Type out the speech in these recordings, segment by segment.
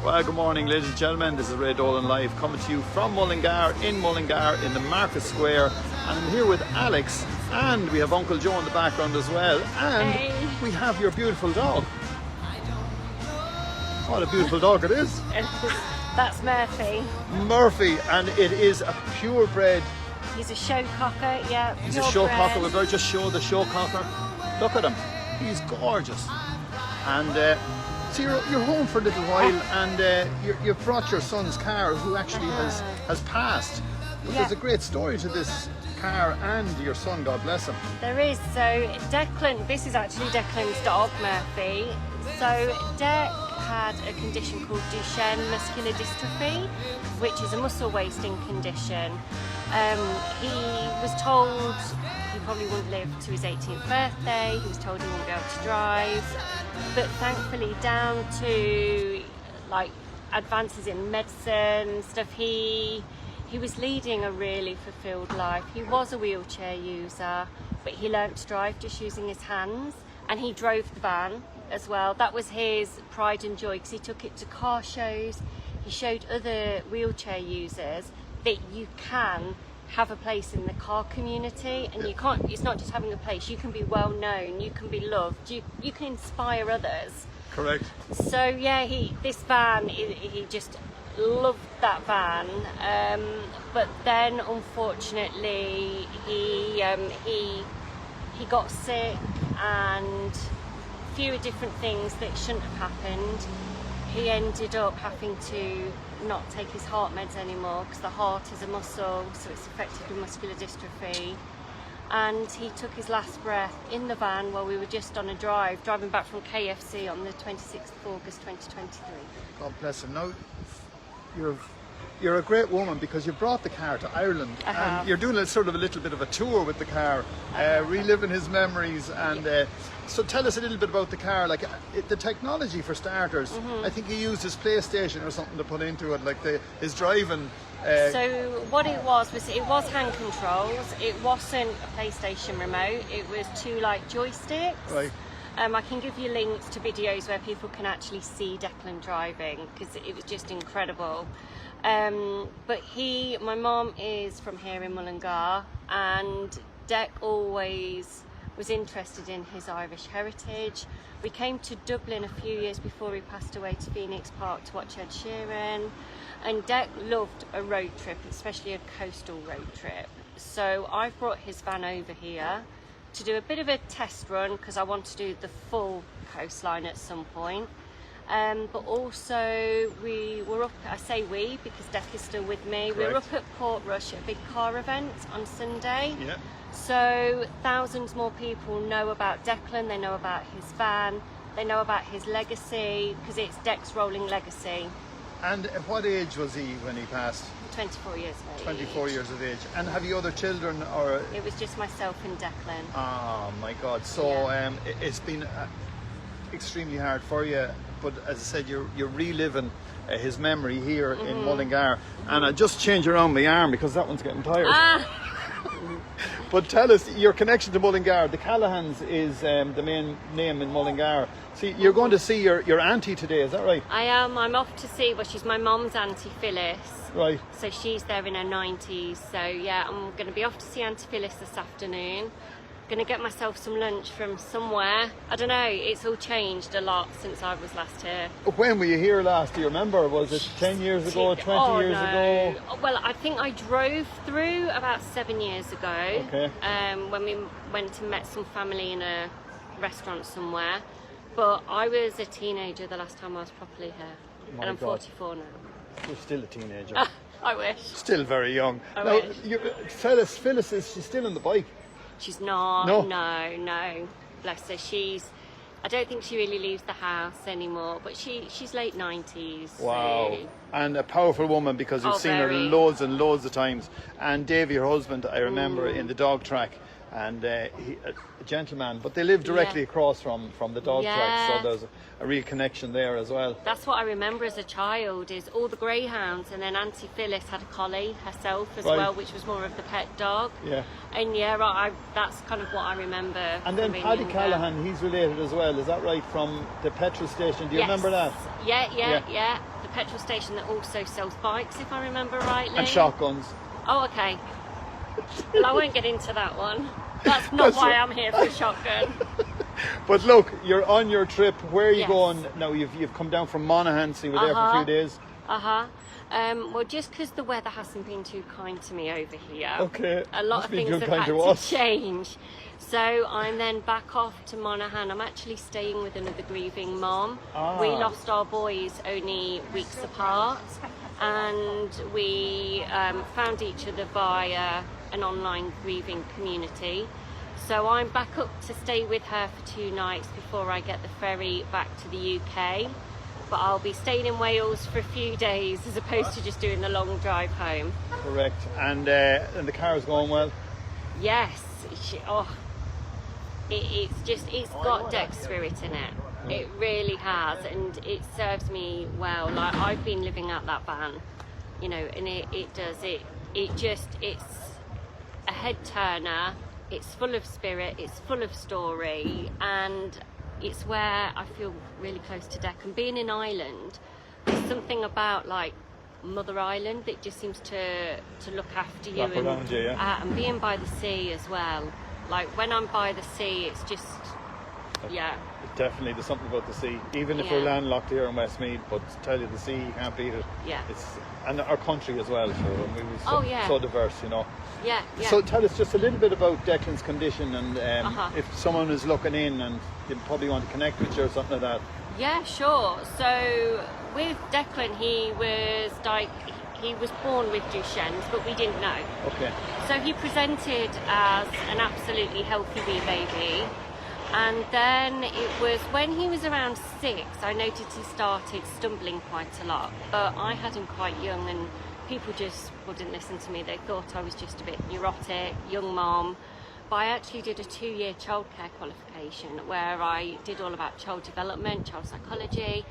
Well, good morning, ladies and gentlemen. This is Ray Dolan Live, coming to you from Mullingar, in the Market Square. And I'm here with Alex, and we have Uncle Joe in the background as well. And we have your beautiful dog. What a beautiful dog it is. That's Murphy. Murphy, and it is a purebred. He's a show cocker, yeah. He's a show cocker. We're going to just show the show cocker. Look at him. He's gorgeous. And so you're home for a little while, and you've brought your son's car, who actually has passed. But there's a great story to this car and your son, God bless him. There is. So Declan, this is actually Declan's dog, Murphy. So Dec had a condition called Duchenne muscular dystrophy, which is a muscle wasting condition. He was told he probably wouldn't live to his 18th birthday. He was told he wouldn't be able to drive. But thankfully, down to like advances in medicine stuff, he was leading a really fulfilled life. He was a wheelchair user, but he learnt to drive just using his hands, and he drove the van as well. That was his pride and joy, because he took it to car shows. He showed other wheelchair users that you can have a place in the car community, and you can't, it's not just having a place, you can be well known, you can be loved, you can inspire others. Correct. So yeah, this van, he just loved that van, but then unfortunately he got sick, and a few different things that shouldn't have happened. He ended up having to not take his heart meds anymore, because the heart is a muscle, so it's affected with muscular dystrophy. And he took his last breath in the van while we were just on a driving back from KFC on the 26th of August 2023. God bless him. Now, you're a great woman, because you brought the car to Ireland, and you're doing a little bit of a tour with the car, reliving his memories. And so tell us a little bit about the car, like the technology for starters. I think he used his PlayStation or something to put into it, like his driving. So what it was hand controls. It wasn't a PlayStation remote. It was two like joysticks. Right. I can give you links to videos where people can actually see Declan driving, because it was just incredible. But my mum is from here in Mullingar, and Dec always was interested in his Irish heritage. We came to Dublin a few years before he passed away to Phoenix Park to watch Ed Sheeran, and Dec loved a road trip, especially a coastal road trip. So I've brought his van over here to do a bit of a test run, because I want to do the full coastline at some point. But also we were up, I say we because Dec is still with me. Correct. We were up at Portrush at a big car event on Sunday. Yeah. So thousands more people know about Declan, they know about his van, they know about his legacy, because it's Dec's rolling legacy. And at what age was he when he passed? 24 years of age. 24 years of age. And have you other children, or? It was just myself and Declan. Oh my God. So it's been extremely hard for you, but as I said, you're reliving his memory here in Mullingar. And I just changed around my arm because that one's getting tired. But tell us your connection to Mullingar. The Callahans is the main name in Mullingar. See, you're going to see your auntie today, is that right? I am. I'm off to see, she's my mum's auntie Phyllis. Right. So she's there in her 90s. So yeah, I'm going to be off to see Auntie Phyllis this afternoon. Going to get myself some lunch from somewhere. I don't know, it's all changed a lot since I was last here. When were you here last? Do you remember? Was it 10 years ago, 20 years ago? Well, I think I drove through about 7 years ago. Okay. When we went and met some family in a restaurant somewhere. But I was a teenager the last time I was properly here. And I'm 44 now. You're still a teenager. I wish. Still very young. I wish. Phyllis, is she still on the bike? She's not. No. Bless her. I don't think she really leaves the house anymore, but she's late 90s. Wow. So. And a powerful woman, because you've seen her loads and loads of times. And Davey, her husband, I remember in the dog track, and a gentleman, but they live directly across from the dog track, so there's a real connection there as well. That's what I remember as a child, is all the greyhounds, and then Auntie Phyllis had a collie herself as well, which was more of the pet dog. Yeah. And that's kind of what I remember. And then Paddy Callahan, he's related as well, is that right, from the petrol station? Do you remember that? Yeah. The petrol station that also sells bikes, if I remember rightly. And shotguns. Oh, okay. Well, I won't get into that one. That's not why I'm here for a shotgun. But look, you're on your trip. Where are you going now? You've come down from Monaghan, so you were there for a few days. Well, just because the weather hasn't been too kind to me over here. Okay. A lot of things have had to change. So I'm then back off to Monaghan. I'm actually staying with another grieving mom. We lost our boys only weeks apart, and we found each other via an online grieving community. So I'm back up to stay with her for 2 nights before I get the ferry back to the UK. But I'll be staying in Wales for a few days as opposed to just doing the long drive home. Correct. And the car is going well? Yes. It's got Dex spirit in it. It really has, and it serves me well. Like, I've been living out that van, and it's a head turner. It's full of spirit, it's full of story, and it's where I feel really close to Declan. Being in Ireland, there's something about like Mother Island that just seems to look after you, and being by the sea as well. Like, when I'm by the sea, it's just Definitely, there's something about the sea. Even if we're landlocked here in Westmeath, but to tell you, the sea, you can't beat it. Yeah. And our country as well. So so diverse, Yeah. So tell us just a little bit about Declan's condition, and if someone is looking in and they probably want to connect with you or something like that. Yeah, sure. So with Declan, he was born with Duchenne's, but we didn't know. Okay. So he presented as an absolutely healthy wee baby. And then it was when he was around 6, I noticed he started stumbling quite a lot. But I had him quite young, and people just wouldn't listen to me. They thought I was just a bit neurotic, young mom. But I actually did a 2-year childcare qualification where I did all about child development, child psychology.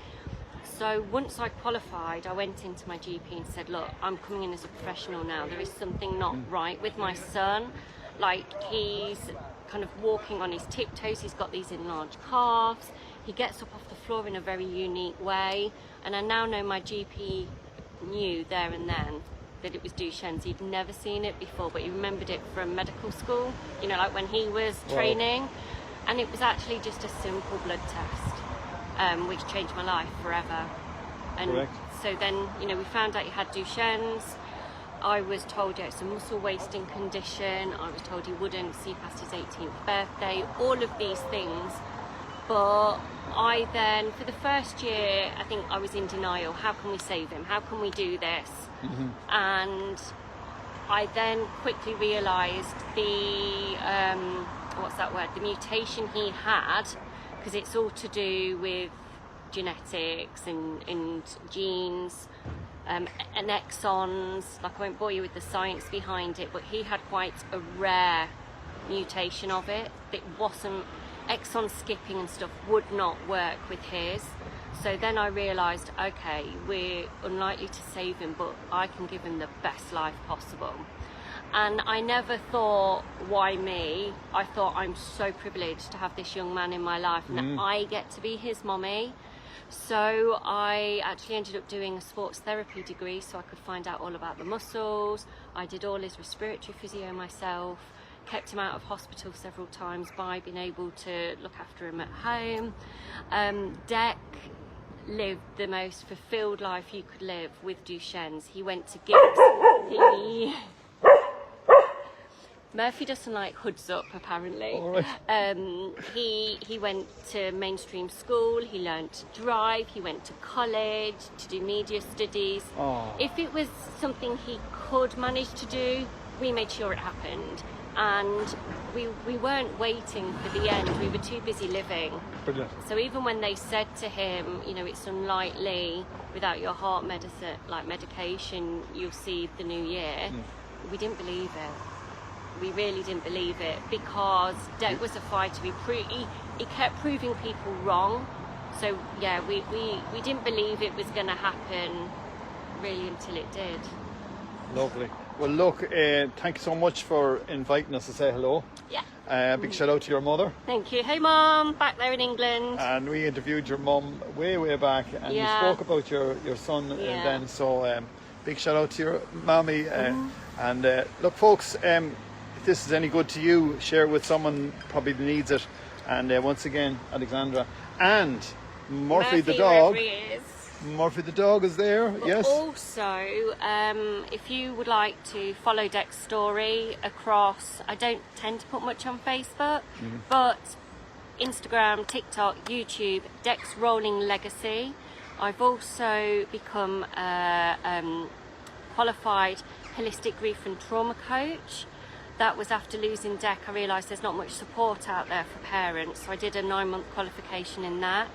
So once I qualified, I went into my GP and said, look, I'm coming in as a professional now. There is something not right with my son. Like, he's kind of walking on his tiptoes, he's got these enlarged calves, he gets up off the floor in a very unique way, and I now know my GP knew there and then that it was Duchenne's. He'd never seen it before, but he remembered it from medical school, like when he was training. And it was actually just a simple blood test, which changed my life forever. And Correct. So then, we found out he had Duchenne's. I was told it's a muscle wasting condition. I was told he wouldn't see past his 18th birthday, all of these things. But I then, for the first year, I think I was in denial. How can we save him? How can we do this? And I then quickly realised the mutation he had, because it's all to do with genetics and genes. And exons, like, I won't bore you with the science behind it, but he had quite a rare mutation of it. It wasn't, exon skipping and stuff would not work with his. So then I realised, okay, we're unlikely to save him, but I can give him the best life possible. And I never thought, why me? I thought, I'm so privileged to have this young man in my life, and I get to be his mommy. So I actually ended up doing a sports therapy degree so I could find out all about the muscles. I did all his respiratory physio myself, kept him out of hospital several times by being able to look after him at home. Dec lived the most fulfilled life you could live with Duchenne's. He went to gigs. Murphy doesn't like hoods up, apparently. All right. He went to mainstream school, he learned to drive, he went to college to do media studies. If it was something he could manage to do, we made sure it happened. And we weren't waiting for the end, we were too busy living. Brilliant. So even when they said to him, it's unlikely without your heart medication you'll see the new year, we didn't believe it. we really didn't believe it, because Dec was a fighter. He kept proving people wrong. So yeah, we didn't believe it was going to happen really until it did. Lovely. Well, look, thank you so much for inviting us to say hello. Yeah. Big shout out to your mother. Thank you. Hey Mum, back there in England. And we interviewed your mum way back, and you spoke about your son then. So big shout out to your mommy. And look, folks, if this is any good to you, share it with someone probably that needs it. And once again, Alexandra and Murphy the dog. He is. Murphy the dog is there. But yes. Also, if you would like to follow Dec's story across, I don't tend to put much on Facebook, but Instagram, TikTok, YouTube, Dec's Rolling Legacy. I've also become a qualified holistic grief and trauma coach. That was after losing Dec. I realised there's not much support out there for parents, so I did a 9-month qualification in that.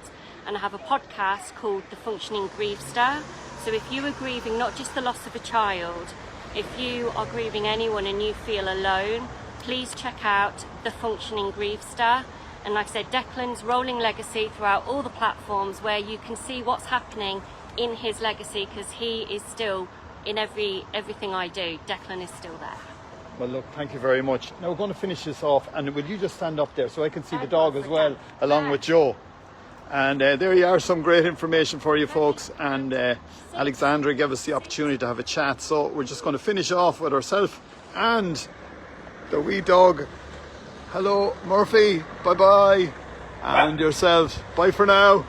And I have a podcast called The Functioning Grief Star. So if you are grieving not just the loss of a child, if you are grieving anyone and you feel alone, please check out The Functioning Grief Star. And like I said, Declan's rolling legacy throughout all the platforms, where you can see what's happening in his legacy, because he is still in everything I do. Declan is still there. Well, look, thank you very much. Now we're going to finish this off, and will you just stand up there so I can see the dog as well, along with Joe. And there you are, some great information for you folks. And Alexandra gave us the opportunity to have a chat. So we're just going to finish off with ourselves and the wee dog. Hello, Murphy. Bye-bye. And yourselves. Bye for now.